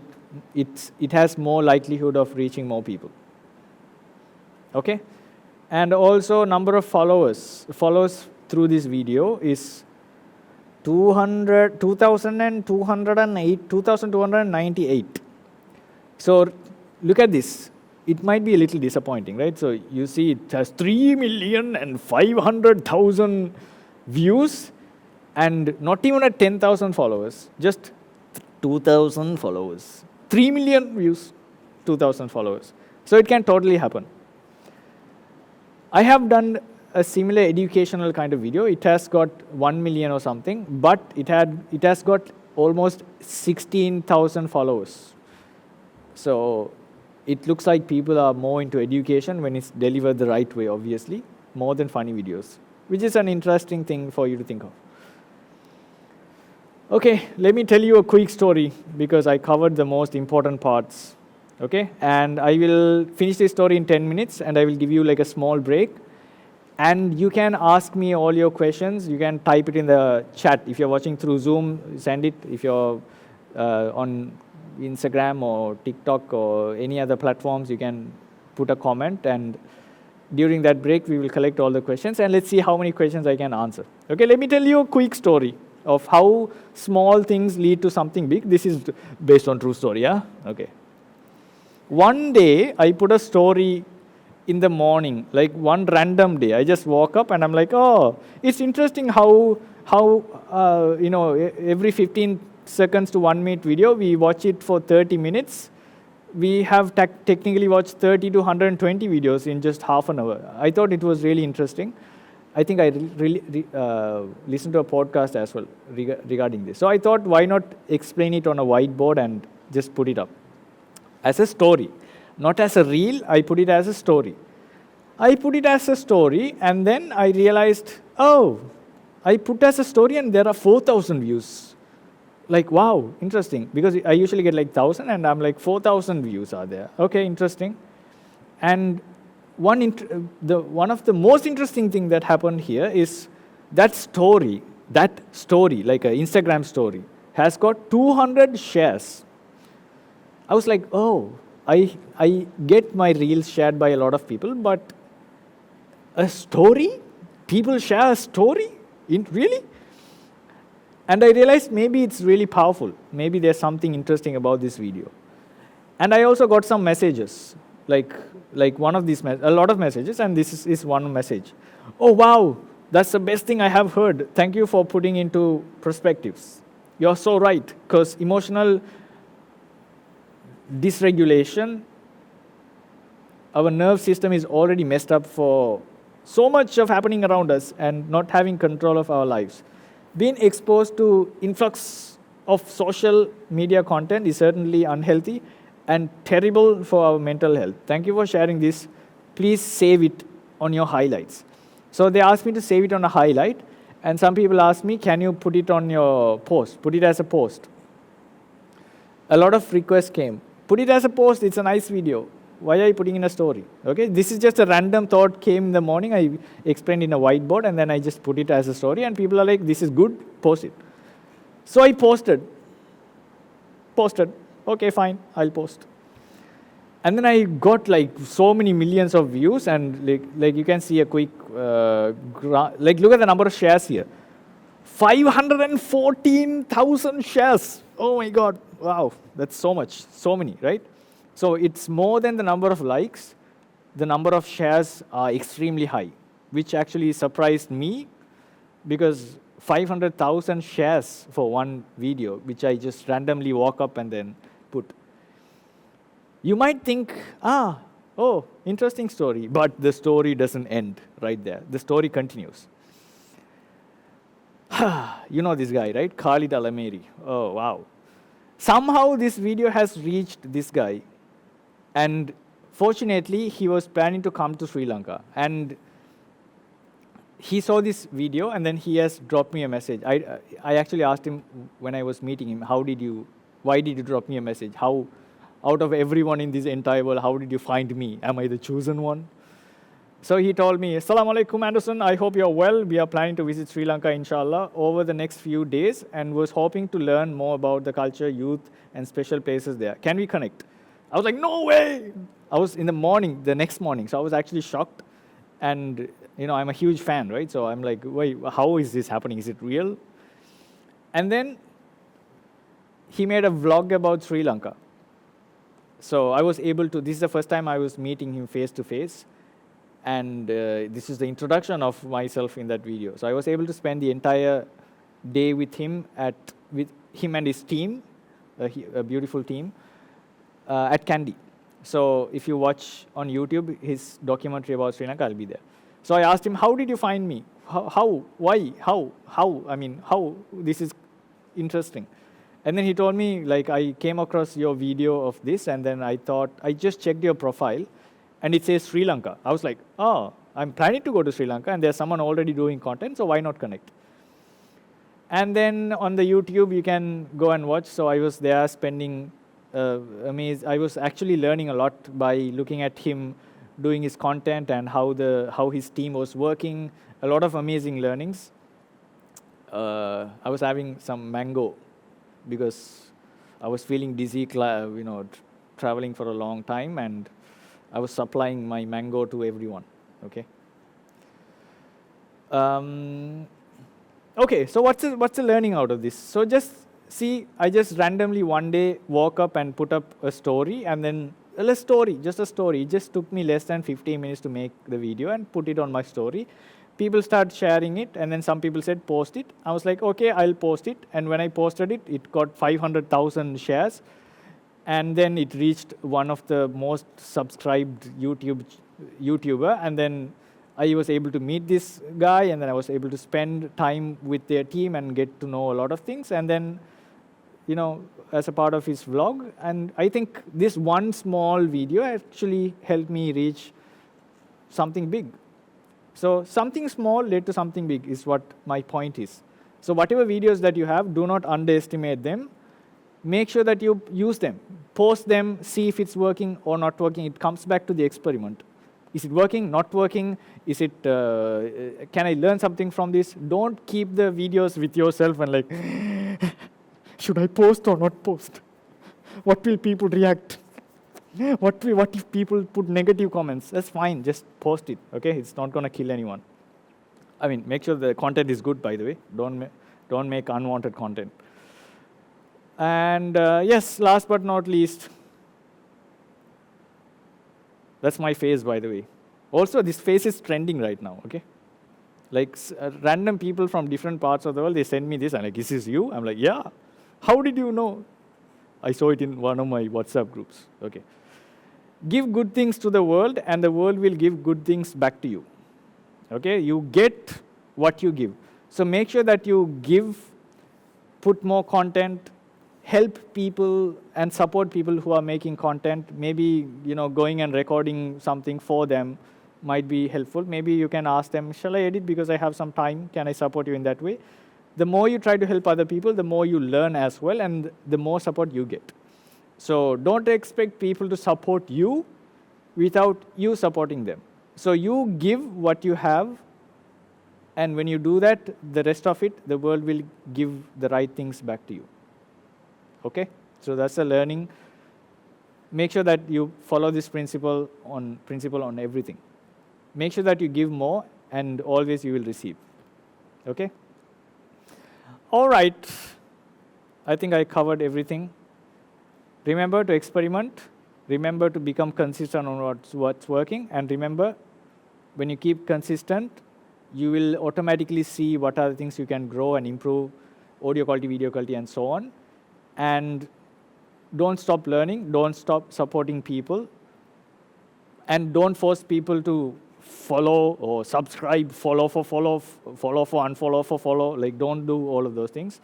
it has more likelihood of reaching more people. Okay, and also number of followers through this video is 2,298. So look at this. It might be a little disappointing, right? So you see it has 3,500,000 views and not even at 10,000 followers, just 2,000 followers. 3 million views, 2,000 followers. So it can totally happen. I have done a similar educational kind of video. It has got 1 million or something, but it has got almost 16,000 followers. So it looks like people are more into education when it's delivered the right way, obviously, more than funny videos, which is an interesting thing for you to think of. Okay, let me tell you a quick story because I covered the most important parts Okay, and I will finish this story in 10 minutes, and I will give you like a small break. And you can ask me all your questions. You can type it in the chat. If you're watching through Zoom, send it. If you're on Instagram or TikTok or any other platforms, you can put a comment. And during that break, we will collect all the questions. And let's see how many questions I can answer. Okay, let me tell you a quick story of how small things lead to something big. This is based on true story, yeah? Okay. One day, I put a story in the morning, like one random day. I just woke up and I'm like, oh, it's interesting how every 15 seconds to 1 minute video, we watch it for 30 minutes. We have technically watched 30 to 120 videos in just half an hour. I thought it was really interesting. I think I listened to a podcast as well regarding this. So I thought, why not explain it on a whiteboard and just put it up as a story. Not as a reel, I put it as a story. I put it as a story, and then I realized, oh, I put as a story and there are 4,000 views. Like, wow, interesting. Because I usually get like 1,000, and I'm like, 4,000 views are there. Okay, interesting. And one of the most interesting thing that happened here is that story, like an Instagram story, has got 200 shares. I was like, oh, I get my reels shared by a lot of people, but a story? People share a story? Really? And I realized maybe it's really powerful. Maybe there's something interesting about this video. And I also got some messages, like one of these, a lot of messages, and this is one message. Oh, wow, that's the best thing I have heard. Thank you for putting into perspectives. You're so right, because emotional dysregulation, our nerve system is already messed up for so much of happening around us and not having control of our lives. Being exposed to influx of social media content is certainly unhealthy and terrible for our mental health. Thank you for sharing this. Please save it on your highlights. So they asked me to save it on a highlight, and some people asked me, can you put it on your post? Put it as a post. A lot of requests came. Put it as a post, it's a nice video. Why are you putting in a story? Okay, this is just a random thought came in the morning. I explained in a whiteboard, and then I just put it as a story, and people are like, this is good, post it. So I posted. Okay, fine, I'll post. And then I got like so many millions of views, and like you can see a quick, look at the number of shares here. 514,000 shares. Oh my God, wow, that's so much, so many, right? So it's more than the number of likes. The number of shares are extremely high, which actually surprised me, because 500,000 shares for one video, which I just randomly walk up and then put. You might think, oh, interesting story, but the story doesn't end right there. The story continues. You know this guy, right? Khalid Al-Ameri. Oh, wow. Somehow this video has reached this guy. And fortunately, he was planning to come to Sri Lanka. And he saw this video, and then he has dropped me a message. I actually asked him when I was meeting him, why did you drop me a message? How, out of everyone in this entire world, how did you find me? Am I the chosen one? So he told me, Assalamu alaikum, Anderson. I hope you're well. We are planning to visit Sri Lanka, inshallah, over the next few days, and was hoping to learn more about the culture, youth, and special places there. Can we connect? I was like, no way. I was in the next morning, so I was actually shocked. And, I'm a huge fan, right? So I'm like, wait, how is this happening? Is it real? And then he made a vlog about Sri Lanka. So I was able to, this is the first time I was meeting him face to face. And this is the introduction of myself in that video. So I was able to spend the entire day with him and his team, a beautiful team, at Kandy. So if you watch on YouTube his documentary about Sri Lanka, I'll be there. So I asked him, how did you find me? How? Why? How? How? This is interesting. And then he told me, like, I came across your video of this, and then I thought, I just checked your profile, and it says Sri Lanka. I was like, oh, I'm planning to go to Sri Lanka, and there's someone already doing content, so why not connect? And then on the YouTube, you can go and watch. So I was there spending amazed. I was actually learning a lot by looking at him doing his content and how his team was working. A lot of amazing learnings. I was having some mango because I was feeling dizzy, traveling for a long time, and I was supplying my mango to everyone. Okay. Okay. So what's the learning out of this? So just see, I just randomly one day woke up and put up a story, and then just a story. It just took me less than 15 minutes to make the video and put it on my story. People started sharing it, and then some people said post it. I was like, okay, I'll post it. And when I posted it, it got 500,000 shares, and then it reached one of the most subscribed YouTuber. And then I was able to meet this guy, and then I was able to spend time with their team and get to know a lot of things. And then, as a part of his vlog, and I think this one small video actually helped me reach something big. So something small led to something big is what my point is. So whatever videos that you have, do not underestimate them. Make sure that you use them. Post them, see if it's working or not working. It comes back to the experiment. Is it working, not working? Is it, can I learn something from this? Don't keep the videos with yourself and like, should I post or not post? What will people react? What if people put negative comments? That's fine, just post it, okay? It's not going to kill anyone. I mean, make sure the content is good, by the way. Don't make unwanted content. And yes, last but not least, that's my face, by the way. Also, this face is trending right now, okay? Like random people from different parts of the world, they send me this, and like, this is you? I'm like, yeah. How did you know? I saw it in one of my WhatsApp groups, okay? Give good things to the world, and the world will give good things back to you. Okay? You get what you give. So make sure that you give, put more content, help people, and support people who are making content. Maybe, going and recording something for them might be helpful. Maybe you can ask them, shall I edit because I have some time? Can I support you in that way? The more you try to help other people, the more you learn as well, and the more support you get. So don't expect people to support you without you supporting them. So you give what you have, and when you do that, the rest of it, the world will give the right things back to you. Okay? So that's a learning. Make sure that you follow this principle on everything. Make sure that you give more, and always you will receive. Okay? All right. I think I covered everything. Remember to experiment. Remember to become consistent on what's working. And remember, when you keep consistent, you will automatically see what are the things you can grow and improve, audio quality, video quality, and so on. And don't stop learning. Don't stop supporting people. And don't force people to follow or subscribe, follow for unfollow for follow. Like, don't do all of those things.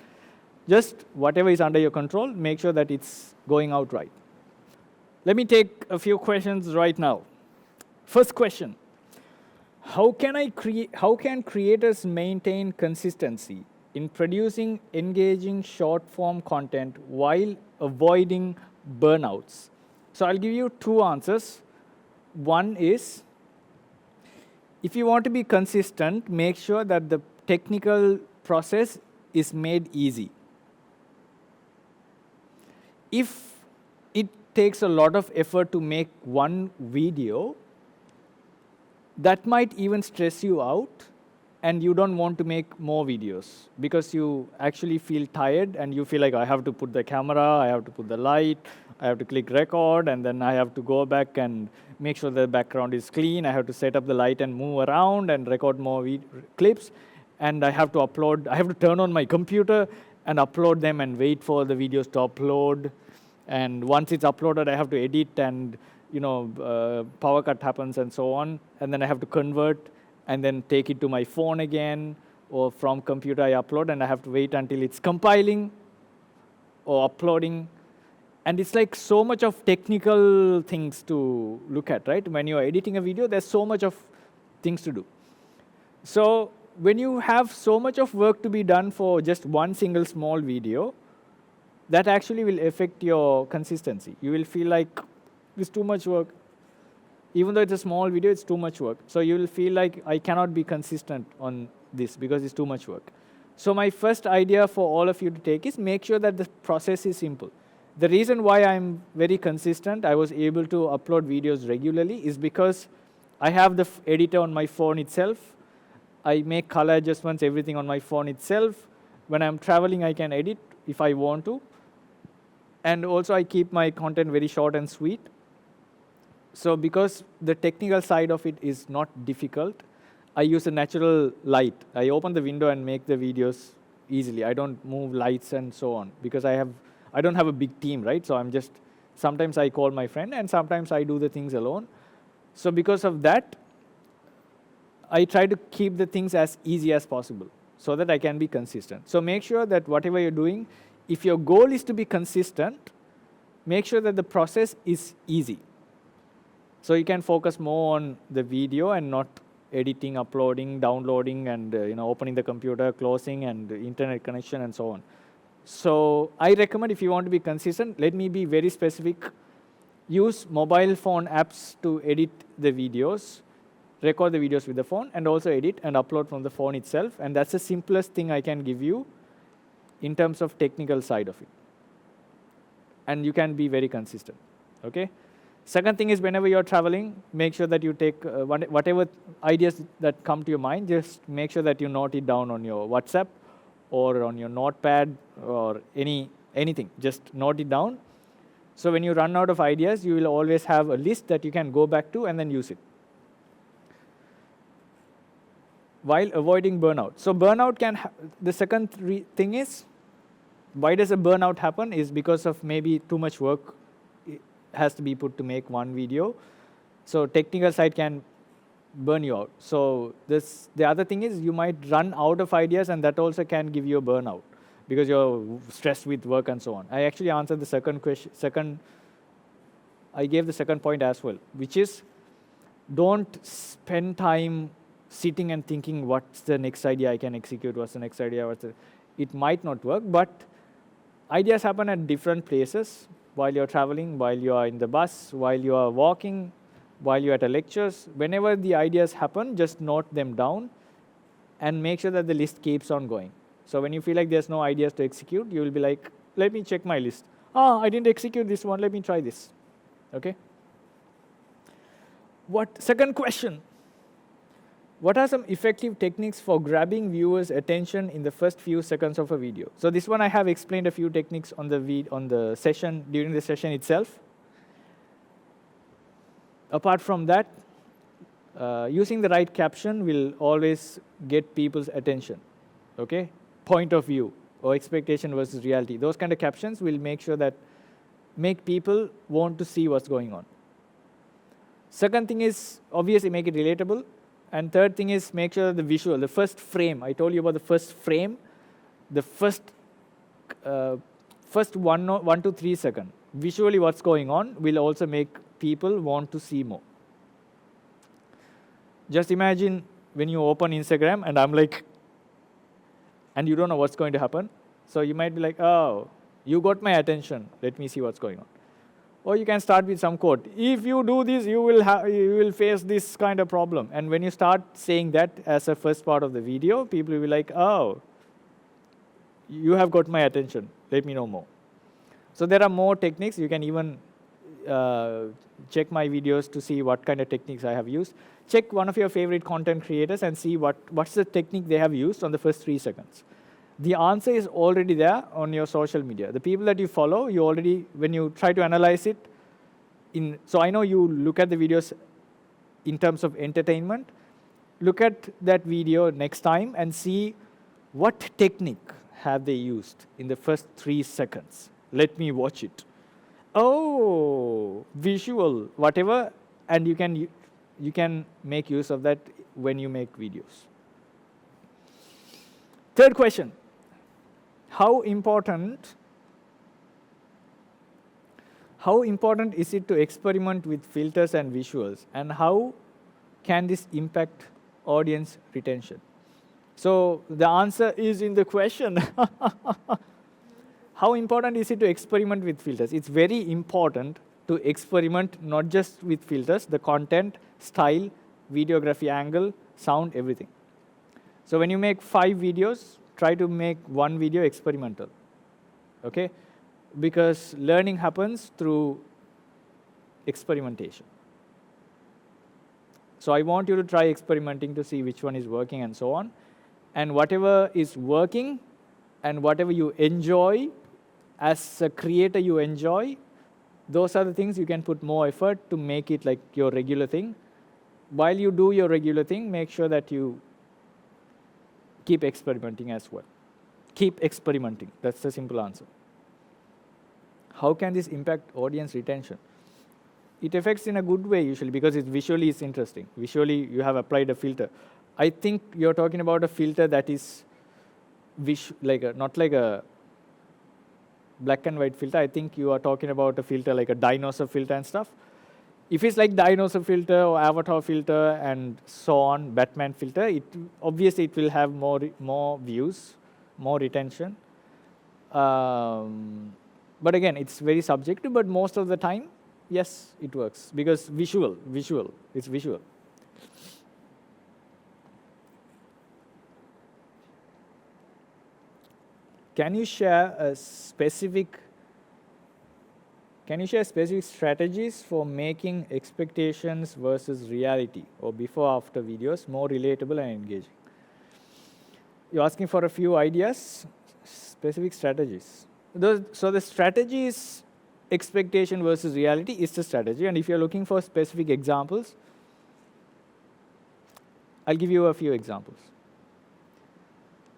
Just whatever is under your control, make sure that it's going out right. Let me take a few questions right now. First question: How can creators maintain consistency in producing engaging short-form content while avoiding burnouts? So I'll give you two answers. One is, if you want to be consistent, make sure that the technical process is made easy. If it takes a lot of effort to make one video, that might even stress you out, and you don't want to make more videos because you actually feel tired and you feel like, I have to put the camera, I have to put the light, I have to click record, and then I have to go back and make sure the background is clean. I have to set up the light and move around and record more clips. And I have to upload, I have to turn on my computer and upload them and wait for the videos to upload. And once it's uploaded, I have to edit, and power cut happens and so on. And then I have to convert and then take it to my phone again, or from computer I upload, and I have to wait until it's compiling or uploading. And it's like so much of technical things to look at, right? When you're editing a video, there's so much of things to do. So when you have so much of work to be done for just one single small video, that actually will affect your consistency. You will feel like it's too much work. Even though it's a small video, it's too much work. So you will feel like I cannot be consistent on this because it's too much work. So my first idea for all of you to take is make sure that the process is simple. The reason why I'm very consistent, I was able to upload videos regularly, is because I have the editor on my phone itself. I make color adjustments, everything on my phone itself. When I'm traveling, I can edit if I want to. And also I keep my content very short and sweet. So because the technical side of it is not difficult, I use a natural light. I open the window and make the videos easily. I don't move lights and so on because I don't have a big team, right? So sometimes I call my friend and sometimes I do the things alone. So because of that, I try to keep the things as easy as possible so that I can be consistent. So make sure that whatever you're doing, if your goal is to be consistent, make sure that the process is easy. So you can focus more on the video and not editing, uploading, downloading, and opening the computer, closing, and internet connection, and so on. So I recommend, if you want to be consistent, let me be very specific. Use mobile phone apps to edit the videos, record the videos with the phone, and also edit and upload from the phone itself. And that's the simplest thing I can give you in terms of technical side of it. And you can be very consistent, okay? Second thing is, whenever you're traveling, make sure that you take whatever ideas that come to your mind, just make sure that you note it down on your WhatsApp or on your notepad or anything. Just note it down. So when you run out of ideas, you will always have a list that you can go back to and then use it. While avoiding burnout. So burnout the second thing is, why does a burnout happen? Is because of maybe too much work has to be put to make one video. So technical side can burn you out. So the other thing is, you might run out of ideas, and that also can give you a burnout because you're stressed with work and so on. I actually answered the second question. I gave the second point as well, which is, don't spend time sitting and thinking, what's the next idea I can execute, what's the next idea, it might not work, but ideas happen at different places, while you're traveling, while you are in the bus, while you are walking, while you're at a lectures. Whenever the ideas happen, just note them down and make sure that the list keeps on going. So when you feel like there's no ideas to execute, you will be like, let me check my list. I didn't execute this one, let me try this, okay? Second question. What are some effective techniques for grabbing viewers' attention in the first few seconds of a video? So this one I have explained a few techniques on the session, during the session itself. Apart from that, using the right caption will always get people's attention, okay? Point of view or expectation versus reality. Those kind of captions will make people want to see what's going on. Second thing is, obviously make it relatable. And third thing is, make sure the visual, the first frame, I told you about the first frame, the first 1 to 3 seconds, visually what's going on will also make people want to see more. Just imagine when you open Instagram and I'm like, and you don't know what's going to happen. So you might be like, oh, you got my attention, let me see what's going on. Or you can start with some quote. If you do this, you will face this kind of problem. And when you start saying that as a first part of the video, people will be like, oh, you have got my attention. Let me know more. So there are more techniques. You can even check my videos to see what kind of techniques I have used. Check one of your favorite content creators and see what's the technique they have used on the first 3 seconds. The answer is already there on your social media. The people that you follow, when you try to analyze it, so I know you look at the videos in terms of entertainment. Look at that video next time and see what technique have they used in the first 3 seconds. Let me watch it. Oh, visual, whatever, and you can make use of that when you make videos. Third question. How important is it to experiment with filters and visuals, and how can this impact audience retention? So the answer is in the question. how important is it to experiment with filters? It's very important to experiment not just with filters, the content, style, videography angle, sound, everything. So when you make 5 videos, try to make 1 video experimental, okay? Because learning happens through experimentation. So I want you to try experimenting to see which one is working and so on. And whatever is working and whatever you enjoy, as a creator you enjoy, those are the things you can put more effort to make it like your regular thing. While you do your regular thing, make sure that you keep experimenting as well. Keep experimenting. That's the simple answer. How can this impact audience retention? It affects in a good way usually because it visually is interesting. Visually, you have applied a filter. I think you're talking about a filter that is not like a black and white filter. I think you are talking about a filter like a dinosaur filter and stuff. If it's like dinosaur filter or avatar filter and so on, Batman filter, obviously it will have more views, more retention. But again, it's very subjective, but most of the time, yes, it works because it's visual. Can you share specific strategies for making expectations versus reality or before after videos more relatable and engaging? You're asking for a few ideas, specific strategies. So the strategy is expectation versus reality is the strategy. And if you're looking for specific examples, I'll give you a few examples.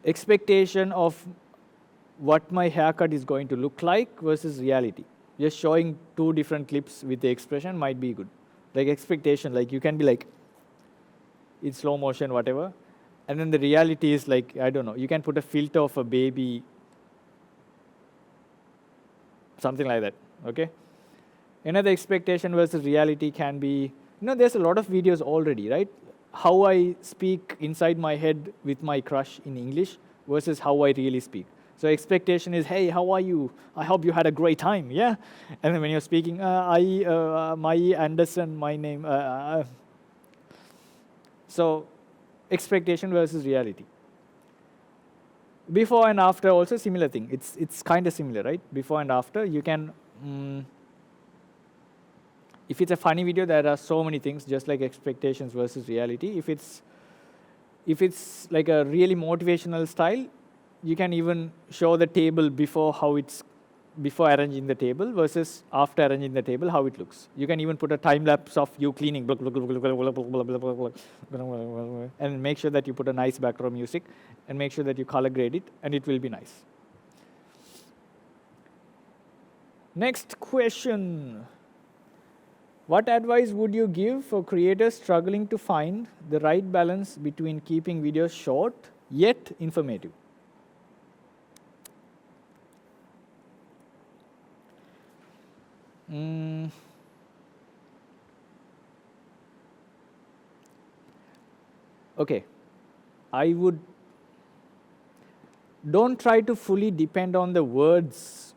Expectation of what my haircut is going to look like versus reality. Just showing 2 different clips with the expression might be good. Like expectation, like you can be like, it's slow motion, whatever. And then the reality is like, I don't know, you can put a filter of a baby, something like that, okay? Another expectation versus reality can be, there's a lot of videos already, right? How I speak inside my head with my crush in English versus how I really speak. So expectation is, hey, how are you? I hope you had a great time, yeah? And then when you're speaking, my Anderson, my name. So expectation versus reality. Before and after also similar thing. It's kind of similar, right? Before and after, you can, if it's a funny video, there are so many things, just like expectations versus reality. If it's like a really motivational style, you can even show the table before arranging the table versus after arranging the table, how it looks. You can even put a time lapse of you cleaning, and make sure that you put a nice background music and make sure that you color grade it, and it will be nice. Next question. What advice would you give for creators struggling to find the right balance between keeping videos short yet informative? Okay, don't try to fully depend on the words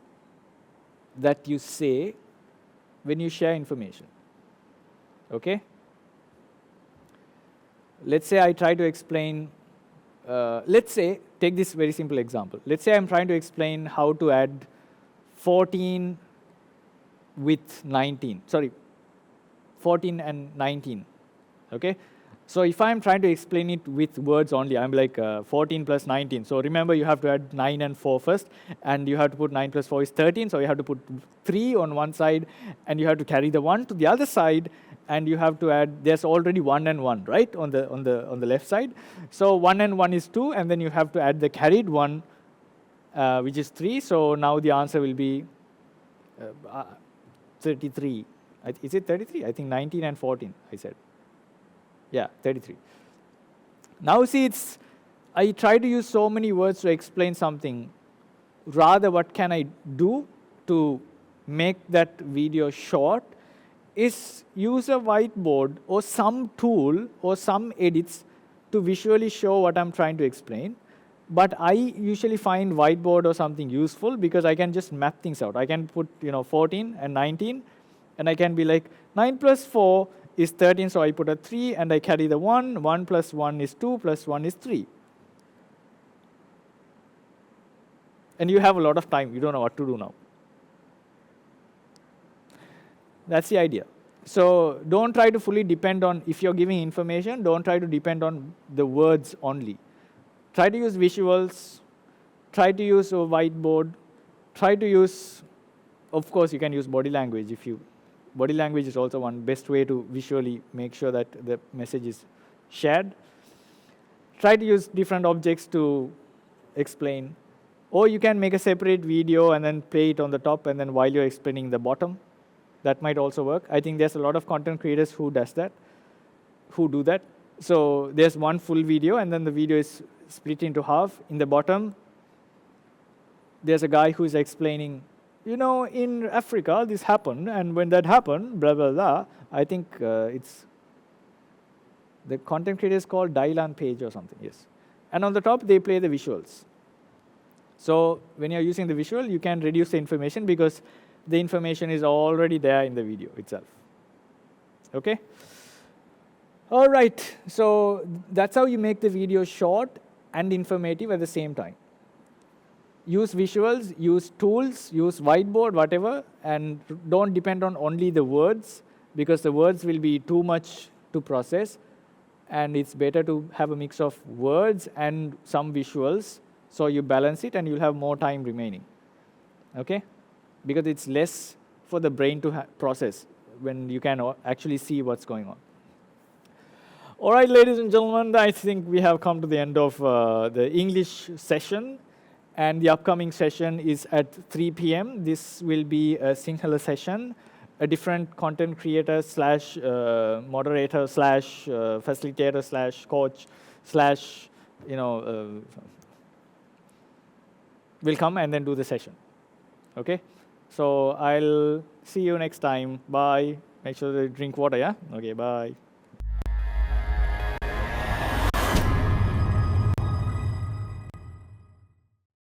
that you say when you share information, okay? Let's say I try to explain, take this very simple example. Let's say I'm trying to explain how to add 14 with 19, 14 and 19, okay? So if I'm trying to explain it with words only, I'm like 14 plus 19. So remember, you have to add 9 and 4 first, and you have to put 9 plus 4 is 13, so you have to put 3 on one side, and you have to carry the 1 to the other side, and you have to add, there's already 1 and 1, right, on the left side. So 1 and 1 is 2, and then you have to add the carried 1, which is 3. So now the answer will be 33. Is it 33? I think 19 and 14, I said. Yeah, 33. Now see, I try to use so many words to explain something. Rather, what can I do to make that video short is use a whiteboard or some tool or some edits to visually show what I'm trying to explain. But I usually find whiteboard or something useful because I can just map things out. I can put 14 and 19, and I can be like 9 plus 4 is 13, so I put a 3 and I carry the 1. 1 plus 1 is 2 plus 1 is 3. And you have a lot of time. You don't know what to do now. That's the idea. So don't try to fully depend on, if you're giving information, don't try to depend on the words only. Try to use visuals, try to use a whiteboard, try to use, of course, you can use body language. Body language is also one best way to visually make sure that the message is shared. Try to use different objects to explain. Or you can make a separate video and then play it on the top, and then while you're explaining the bottom. That might also work. I think there's a lot of content creators who do that. So there's one full video, and then the video is split into half. In the bottom, there's a guy who's explaining, in Africa, this happened, and when that happened, blah, blah, blah. I think it's the content creator is called Dylan Page or something, yes. And on the top, they play the visuals. So when you're using the visual, you can reduce the information because the information is already there in the video itself. Okay? All right, so that's how you make the video short and informative at the same time. Use visuals, use tools, use whiteboard, whatever, and don't depend on only the words because the words will be too much to process, and it's better to have a mix of words and some visuals, so you balance it and you'll have more time remaining. Okay? Because it's less for the brain to process when you can actually see what's going on. All right, ladies and gentlemen, I think we have come to the end of the English session, and the upcoming session is at 3 p.m. This will be a Sinhala session. A different content creator slash moderator slash facilitator slash coach slash, will come and then do the session. Okay? So I'll see you next time. Bye. Make sure to drink water, yeah? Okay, bye.